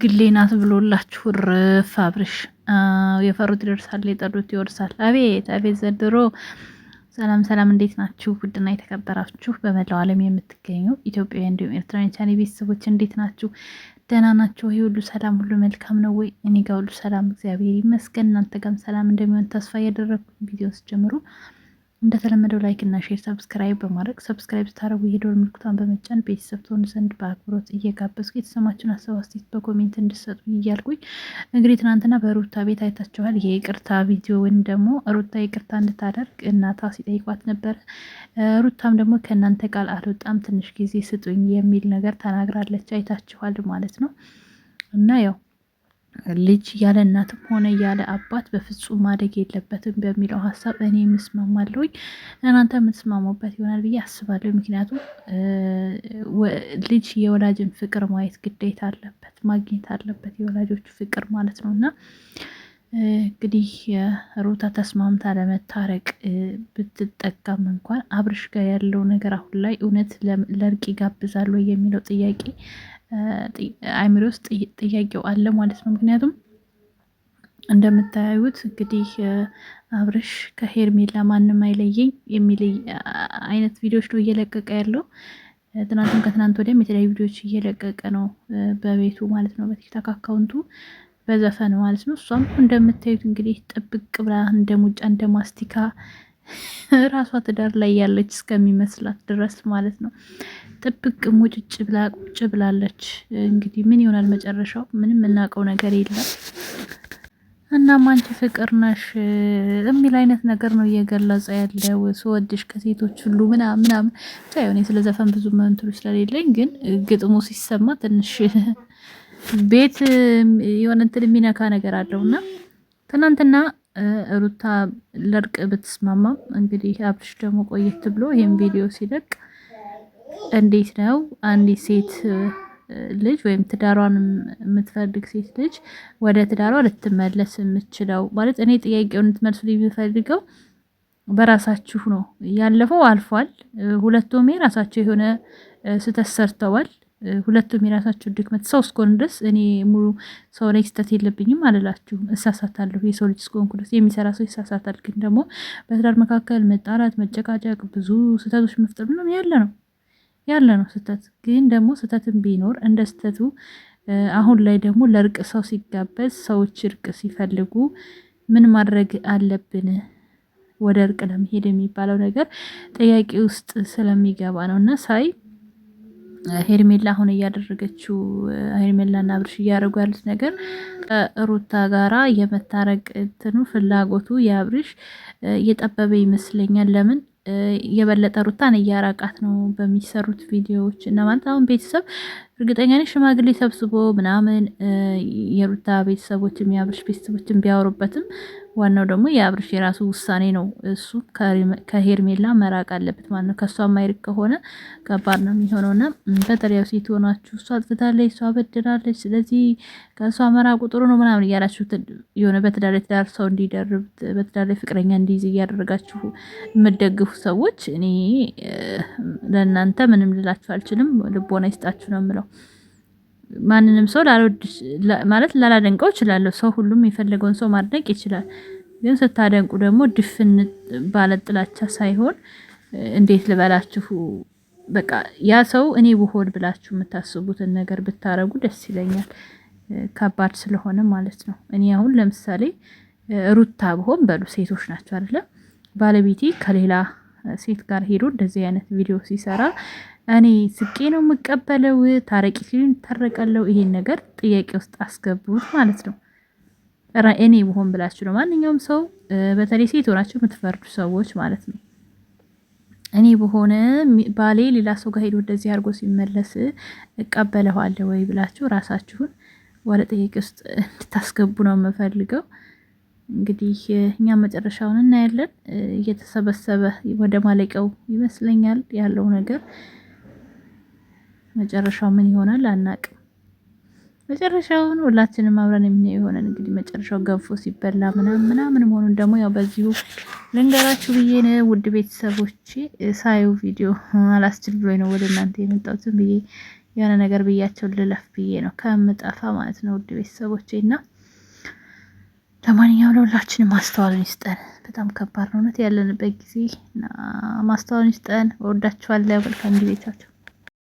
የግሌ ናት ብሎላችሁ ርፍ አብርሽ የፈሩት ይደርሳል የጠሩት ይወርሳል። አቤት አቤት ዘንድሮ። ሰላም ሰላም፣ እንዴት ናችሁ? ውድና የተከበራችሁ በመላው ዓለም የምትገኙ ኢትዮጵያውያን እንዲሁም ኤርትራውያን ቻኔ ቤተሰቦች እንዴት ናችሁ? ደህና ናችሁ? ይህ ሁሉ ሰላም ሁሉ መልካም ነው ወይ? እኔ ጋር ሁሉ ሰላም እግዚአብሔር ይመስገን። እናንተ ጋርም ሰላም እንደሚሆን ተስፋ እያደረግኩ ቪዲዮ ስጀምሩ እንደተለመደው ላይክ እና ሼር ሰብስክራይብ በማድረግ ሰብስክራይብ ስታደርጉ የደወል ምልክቷን በመጫን ቤተሰብ ትሆኑ ዘንድ በአክብሮት እየጋበዝኩ የተሰማችሁን ሀሳብ አስተያየት በኮሜንት እንድሰጡ እያልኩኝ እንግዲህ ትናንትና በሩታ ቤት አይታችኋል። የይቅርታ ቪዲዮ ወይም ደግሞ ሩታ ይቅርታ እንድታደርግ እናቷ ሲጠይቋት ነበረ። ሩታም ደግሞ ከእናንተ ቃል አልወጣም ትንሽ ጊዜ ስጡኝ የሚል ነገር ተናግራለች። አይታችኋል ማለት ነው። እና ያው ልጅ ያለ እናትም ሆነ ያለ አባት በፍጹም ማደግ የለበትም በሚለው ሀሳብ እኔ የምስማማለሁኝ። እናንተ የምትስማሙበት ይሆናል ብዬ አስባለሁ። ምክንያቱም ልጅ የወላጅን ፍቅር ማየት ግዴታ አለበት፣ ማግኘት አለበት፣ የወላጆቹ ፍቅር ማለት ነው። እና እንግዲህ ሩታ ተስማምታ ለመታረቅ ብትጠቀም እንኳን አብርሽ ጋር ያለው ነገር አሁን ላይ እውነት ለእርቅ ይጋብዛሉ የሚለው ጥያቄ አይምሮ ውስጥ ጥያቄው አለ ማለት ነው። ምክንያቱም እንደምታዩት እንግዲህ አብርሽ ከሄርሜላ ማንም አይለየኝ የሚል አይነት ቪዲዮዎች ነው እየለቀቀ ያለው። ትናንትም ከትናንት ወዲያም የተለያዩ ቪዲዮዎች እየለቀቀ ነው በቤቱ ማለት ነው፣ በቲክታክ አካውንቱ በዘፈን ማለት ነው። እሷም እንደምታዩት እንግዲህ ጥብቅ ብላ እንደ ሙጫ እንደ ማስቲካ ራሷ ትዳር ላይ ያለች እስከሚመስላት ድረስ ማለት ነው ጥብቅ ሙጭጭ ብላ ቁጭ ብላለች። እንግዲህ ምን ይሆናል መጨረሻው? ምንም የምናውቀው ነገር የለም። እና አንቺ ፍቅር ነሽ የሚል አይነት ነገር ነው እየገለጸ ያለው። ስወድሽ ከሴቶች ሁሉ ምናምን ብቻ የሆነ ስለ ዘፈን ብዙ መንትሉ ስለሌለኝ፣ ግን ግጥሙ ሲሰማ ትንሽ ቤት የሆነ እንትን የሚነካ ነገር አለውና ትናንትና ሩታ ለእርቅ ብትስማማም እንግዲህ አብርሽ ደግሞ ቆየት ብሎ ይህን ቪዲዮ ሲለቅ እንዴት ነው አንዲት ሴት ልጅ ወይም ትዳሯን የምትፈልግ ሴት ልጅ ወደ ትዳሯ ልትመለስ የምችለው? ማለት እኔ ጥያቄውን እንድትመልሱ የሚፈልገው በራሳችሁ ነው። ያለፈው አልፏል። ሁለቱም የራሳቸው የሆነ ስህተት ሰርተዋል። ሁለቱም የራሳቸው ድክመት። ሰው እስከሆነ ድረስ እኔ ሙሉ ሰው ላይ ስህተት የለብኝም አልላችሁም። እሳሳታለሁ። የሰው ልጅ እስከሆንኩ ድረስ የሚሰራ ሰው ይሳሳታል። ግን ደግሞ በትዳር መካከል መጣላት፣ መጨቃጨቅ፣ ብዙ ስህተቶች መፍጠር ምናምን ያለ ነው ስህተት። ግን ደግሞ ስህተትን ቢኖር እንደ ስህተቱ አሁን ላይ ደግሞ ለእርቅ ሰው ሲጋበዝ፣ ሰዎች እርቅ ሲፈልጉ ምን ማድረግ አለብን ወደ እርቅ ለመሄድ የሚባለው ነገር ጥያቄ ውስጥ ስለሚገባ ነው። እና ሳይ ሄርሜላ አሁን እያደረገችው ሄርሜላና አብርሽ እያደረጉ ያሉት ነገር ከሩታ ጋራ የመታረቅ እንትኑ ፍላጎቱ የአብርሽ እየጠበበ ይመስለኛል። ለምን የበለጠ ሩታን እያራቃት ነው በሚሰሩት ቪዲዮዎች እና ማለት አሁን ቤተሰብ እርግጠኛ ነኝ ሽማግሌ ሰብስቦ ምናምን የሩታ ቤተሰቦችም የአብርሽ ቤተሰቦችም ቢያወሩበትም ዋናው ደግሞ የአብርሽ የራሱ ውሳኔ ነው። እሱ ከሄርሜላ መራቅ አለበት ማለት ነው። ከእሷ ማይርቅ ከሆነ ከባድ ነው የሚሆነውና በተለይ ሴት ሆናችሁ እሷ አጥፍታለች፣ እሷ በድላለች፣ ስለዚህ ከእሷ መራቁ ጥሩ ነው ምናምን እያላችሁ የሆነ በትዳር ላይ ትዳር ሰው እንዲደርብ በትዳር ላይ ፍቅረኛ እንዲይዝ እያደረጋችሁ የምትደግፉ ሰዎች እኔ ለእናንተ ምንም ልላችሁ አልችልም። ልቦና ይስጣችሁ ነው የምለው። ማንንም ሰው ማለት ላላደንቀው እችላለሁ። ሰው ሁሉም የፈለገውን ሰው ማድነቅ ይችላል። ግን ስታደንቁ ደግሞ ድፍን ባለጥላቻ ሳይሆን እንዴት ልበላችሁ፣ በቃ ያ ሰው እኔ ብሆን ብላችሁ የምታስቡትን ነገር ብታረጉ ደስ ይለኛል። ከባድ ስለሆነ ማለት ነው። እኔ አሁን ለምሳሌ ሩታ ብሆን በሉ ሴቶች ናቸው አይደለም፣ ባለቤቴ ከሌላ ሴት ጋር ሄዶ እንደዚህ አይነት ቪዲዮ ሲሰራ እኔ ስቄ ነው የምቀበለው? ታረቂ ሲሉኝ ታረቃለሁ? ይሄን ነገር ጥያቄ ውስጥ አስገቡት ማለት ነው። እኔ ብሆን ብላችሁ ነው ማንኛውም ሰው፣ በተለይ ሴት ሆናችሁ የምትፈርዱ ሰዎች ማለት ነው። እኔ በሆነ ባሌ ሌላ ሰው ጋር ሄዶ እንደዚህ አድርጎ ሲመለስ እቀበለዋለሁ ወይ ብላችሁ ራሳችሁን ወደ ጥያቄ ውስጥ እንድታስገቡ ነው የምፈልገው። እንግዲህ እኛ መጨረሻውን እናያለን። እየተሰበሰበ ወደ ማለቂያው ይመስለኛል ያለው ነገር። መጨረሻው ምን ይሆናል አናቅም። መጨረሻውን ሁላችንም አብረን የምናየው ይሆናል። እንግዲህ መጨረሻው ገንፎ ሲበላ ምናምን መሆኑን ደግሞ ያው በዚሁ ልንገራችሁ ብዬ ነው። ውድ ቤተሰቦቼ ሳየው ቪዲዮ አላስችል ብሎኝ ነው ወደ እናንተ የመጣሁት። ብዬ የሆነ ነገር ብያቸው ልለፍ ብዬ ነው ከምጠፋ ማለት ነው ውድ ቤተሰቦቼ። እና ለማንኛውም ለሁላችንም ማስተዋልን ይስጠን። በጣም ከባድ ነው እውነት ያለንበት ጊዜ። ማስተዋልን ይስጠን። እወዳችኋለሁ። መልካም ጊዜ።